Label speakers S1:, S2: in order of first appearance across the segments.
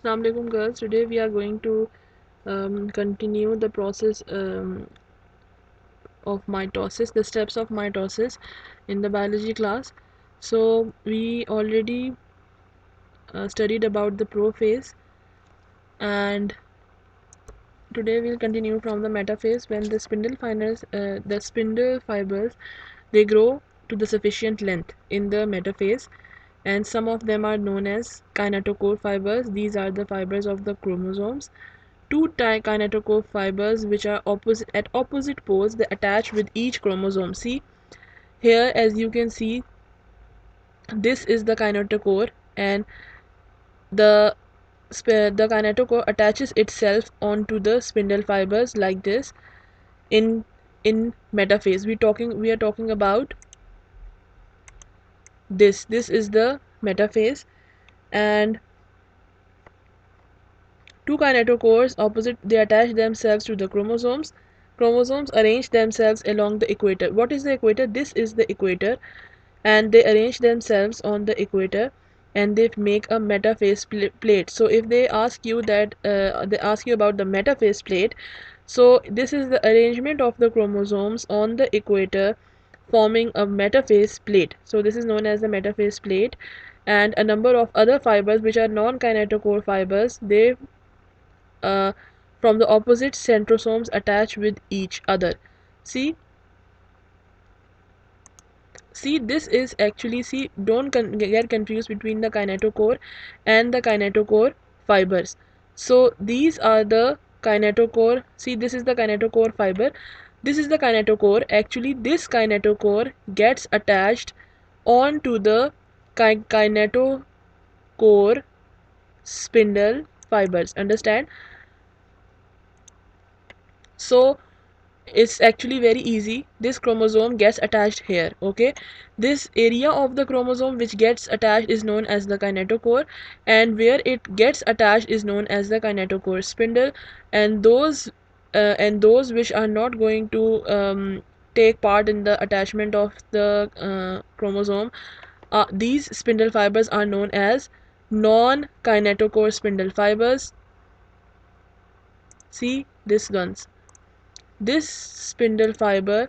S1: Assalamu alaikum girls. Today we are going to continue the process of mitosis, the steps of mitosis in the biology class. So we already studied about the prophase, and today we'll continue from the metaphase when the spindle fibers, they grow to the sufficient length in the metaphase, and some of them are known as kinetochore fibers. These are the fibers of the chromosomes. Two kinetochore fibers which are opposite poles, they attach with each chromosome. See here, as you can see, this is the kinetochore, and the the kinetochore attaches itself onto the spindle fibers like this in metaphase. We are talking about this is the metaphase, and two kinetochores opposite, they attach themselves to the chromosomes. Chromosomes arrange themselves along the equator. What is the equator? This is the equator, and they arrange themselves on the equator, and they make a metaphase plate. So if they ask you that they ask you about the metaphase plate, so this is the arrangement of the chromosomes on the equator forming a metaphase plate. So this is known as the metaphase plate, and a number of other fibers which are non-kinetochore fibers, they uh, from the opposite centrosomes attach with each other. See, this is actually, see, don't get confused between the kinetochore and the kinetochore fibers. So these are the kinetochore. See, this is the kinetochore fiber, this is the kinetochore. Actually this kinetochore gets attached onto the kinetochore spindle fibers, understand? So it's actually very easy. This chromosome gets attached here, okay? This area of the chromosome which gets attached is known as the kinetochore, and where it gets attached is known as the kinetochore spindle. And those which are not going to take part in the attachment of the chromosome, these spindle fibers are known as non-kinetochore spindle fibers. See this ones. This spindle fiber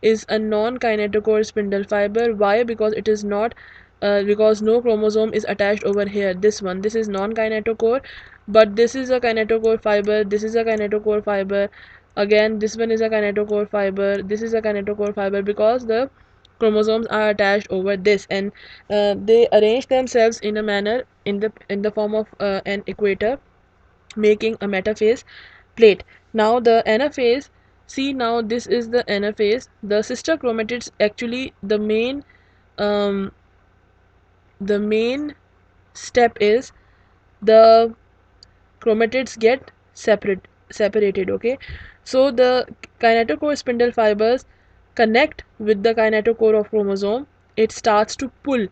S1: is a non-kinetochore spindle fiber. Why? Because it is not because no chromosome is attached over here. This one, this is non-kinetochore, but this is a kinetochore fiber, this is a kinetochore fiber, again this one is a kinetochore fiber, this is a kinetochore fiber, because the chromosomes are attached over this, and they arrange themselves in a manner in the form of an equator, making a metaphase plate. Now the anaphase, see, now this is the anaphase. The sister chromatids, actually um, the main step is the chromatids get separated, okay? So the kinetochore spindle fibers connect with the kinetochore of chromosome. It starts to pull.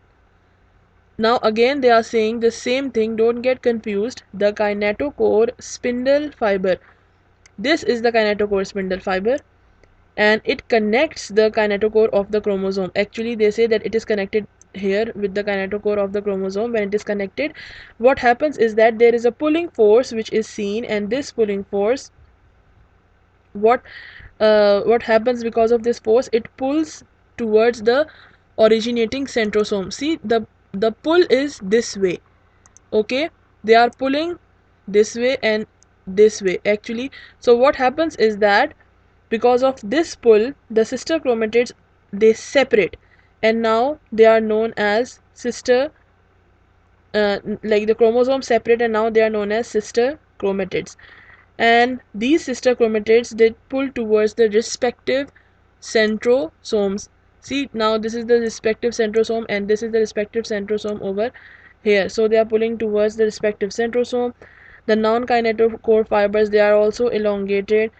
S1: Now again they are saying the same thing, don't get confused. The kinetochore spindle fiber, this is the kinetochore spindle fiber, and it connects the kinetochore of the chromosome. Actually they say that it is connected here with the kinetochore of the chromosome. When it is connected, what happens is that there is a pulling force which is seen, and this pulling force, what happens because of this force, it pulls towards the originating centrosome. See, the pull is this way, okay? They are pulling this way and this way, actually. So what happens is that because of this pull, the sister chromatids, they separate, and now they are known as sister, like the chromosomes separate, and now they are known as sister chromatids. And these sister chromatids, they pull towards the respective centrosomes. See, now this is the respective centrosome, and this is the respective centrosome over here. So they are pulling towards the respective centrosome. The non-kinetochore fibers, they are also elongated.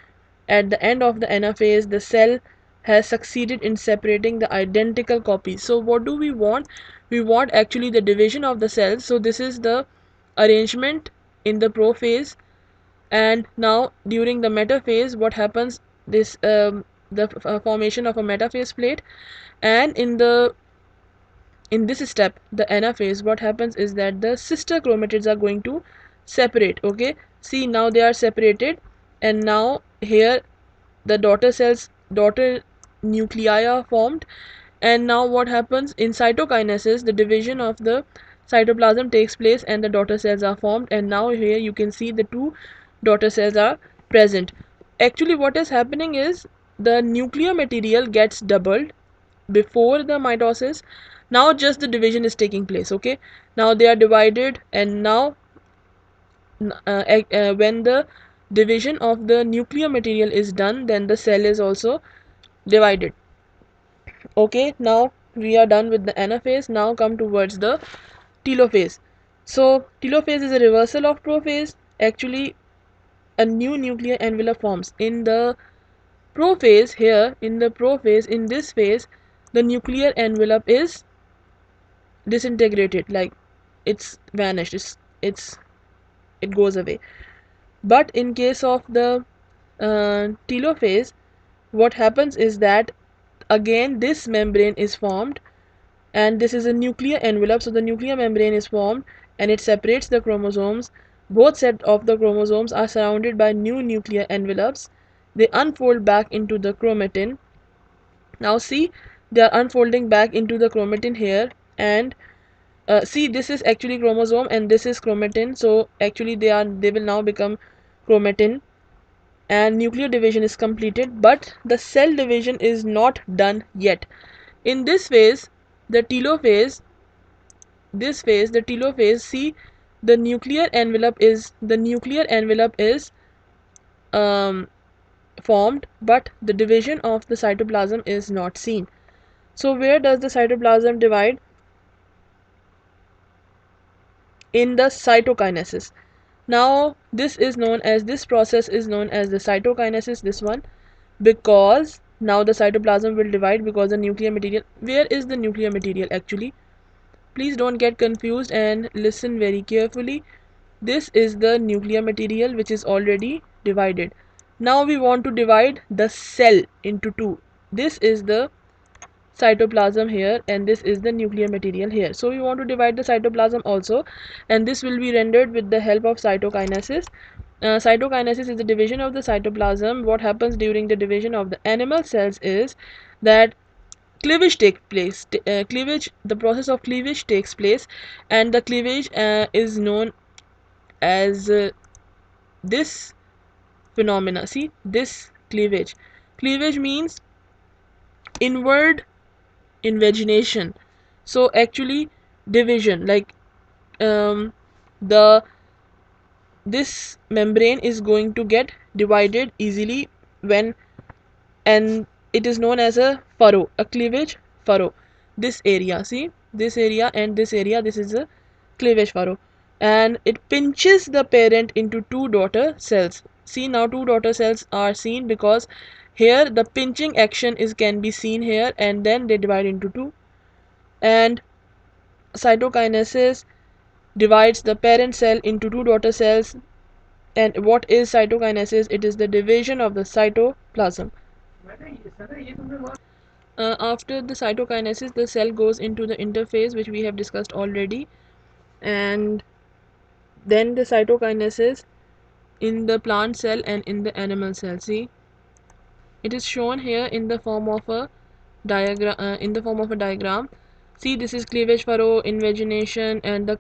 S1: At the end of the anaphase, the cell has succeeded in separating the identical copies. So what do we want? We want actually the division of the cells. So this is the arrangement in the prophase, and now during the metaphase, what happens, this the formation of a metaphase plate. And in this step, the anaphase, what happens is that the sister chromatids are going to separate. Okay, see, now they are separated, and now here the daughter nuclei are formed. And now what happens in cytokinesis? The division of the cytoplasm takes place and the daughter cells are formed, and now here you can see the two daughter cells are present. Actually what is happening is the nuclear material gets doubled before the mitosis. Now just the division is taking place. Okay, now they are divided, and now when the division of the nuclear material is done, then the cell is also divided. Okay, now we are done with the anaphase. Now come towards the telophase. So telophase is a reversal of prophase. Actually a new nuclear envelope forms in the prophase. Here in the prophase, in this phase, the nuclear envelope is disintegrated, like it's vanished, it goes away. But in case of the telophase, what happens is that again this membrane is formed, and this is a nuclear envelope. So the nuclear membrane is formed and it separates the chromosomes. Both set of the chromosomes are surrounded by new nuclear envelopes. They unfold back into the chromatin. Now see, they are unfolding back into the chromatin here, and see, this is actually chromosome and this is chromatin. So actually they will now become chromatin, and nuclear division is completed, but the cell division is not done yet. In this phase, the telophase, the telophase, see, the nuclear envelope is um, formed, but the division of the cytoplasm is not seen. So where does the cytoplasm divide? In the cytokinesis. Now this process is known as the cytokinesis, this one, because now the cytoplasm will divide because the nuclear material, where is the nuclear material actually? Please don't get confused and listen very carefully. This is the nuclear material which is already divided. Now we want to divide the cell into two. This is the cytoplasm here and this is the nuclear material here. So we want to divide the cytoplasm also, and this will be rendered with the help of cytokinesis. Cytokinesis is the division of the cytoplasm. What happens during the division of the animal cells is that cleavage takes place. The process of cleavage takes place, and the cleavage is known as this phenomena. See, this cleavage. Cleavage means inward invagination. So actually division, like the this membrane is going to get divided easily when, and it is known as a furrow, a cleavage furrow. This area, see, this area and this area, this is a cleavage furrow, and it pinches the parent into two daughter cells. See, now two daughter cells are seen because here the pinching action is can be seen here, and then they divide into two. And cytokinesis divides the parent cell into two daughter cells. And what is cytokinesis? It is the division of the cytoplasm. After the cytokinesis, the cell goes into the interphase, which we have discussed already, and then the cytokinesis in the plant cell and in the animal cell. See, it is shown here in the form of a diagram. See, this is cleavage furrow, invagination, and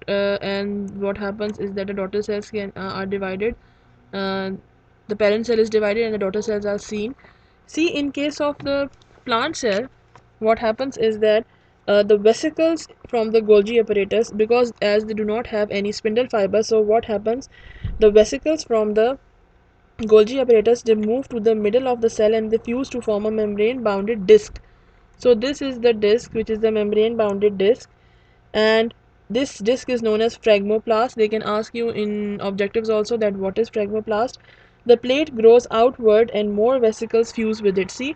S1: and what happens is that the daughter cells are divided. Uh, the parent cell is divided and the daughter cells are seen. See, in case of the plant cell, what happens is that the vesicles from the Golgi apparatus, because as they do not have any spindle fiber, so what happens? The vesicles from the Golgi apparatus, they move to the middle of the cell and they fuse to form a membrane bounded disc. So this is the disc, which is the membrane bounded disc, and this disc is known as phragmoplast. They can ask you in objectives also that what is phragmoplast. The plate grows outward and more vesicles fuse with it. See,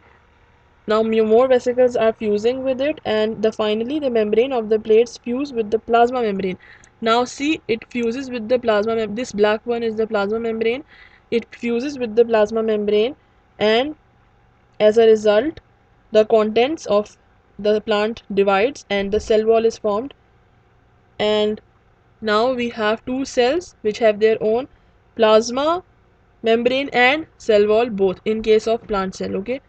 S1: now more vesicles are fusing with it, and finally the membrane of the plates fuse with the plasma membrane. Now see, it fuses with the this black one is the plasma membrane. It fuses with the plasma membrane, and as a result the contents of the plant divides and the cell wall is formed. And Now we have two cells which have their own plasma membrane and cell wall both in case of plant cell. Okay,